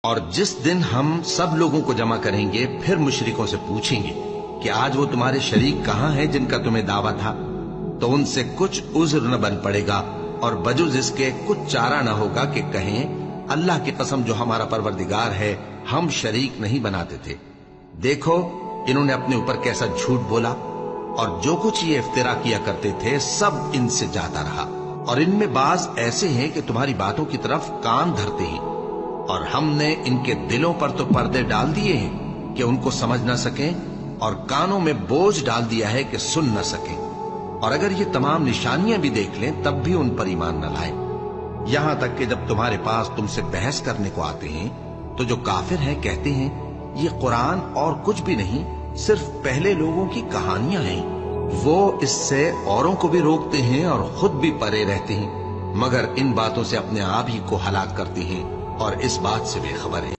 اور جس دن ہم سب لوگوں کو جمع کریں گے پھر مشرکوں سے پوچھیں گے کہ آج وہ تمہارے شریک کہاں ہیں جن کا تمہیں دعویٰ تھا، تو ان سے کچھ عذر نہ بن پڑے گا اور بجز اس کے کچھ چارہ نہ ہوگا کہ کہیں اللہ کی قسم جو ہمارا پروردگار ہے ہم شریک نہیں بناتے تھے۔ دیکھو انہوں نے اپنے اوپر کیسا جھوٹ بولا، اور جو کچھ یہ افترا کیا کرتے تھے سب ان سے جاتا رہا، اور ان میں بعض ایسے ہیں کہ تمہاری باتوں کی طرف کان دھرتے ہیں، اور ہم نے ان کے دلوں پر تو پردے ڈال دیے ہیں کہ ان کو سمجھ نہ سکیں، اور کانوں میں بوجھ ڈال دیا ہے کہ سن نہ سکیں، اور اگر یہ تمام نشانیاں بھی دیکھ لیں تب بھی ان پر ایمان نہ لائیں، یہاں تک کہ جب تمہارے پاس تم سے بحث کرنے کو آتے ہیں تو جو کافر ہیں کہتے ہیں یہ قرآن اور کچھ بھی نہیں صرف پہلے لوگوں کی کہانیاں ہیں۔ وہ اس سے اوروں کو بھی روکتے ہیں اور خود بھی پرے رہتے ہیں، مگر ان باتوں سے اپنے آپ ہی کو ہلاک کرتے ہیں اور اس بات سے بے خبر ہیں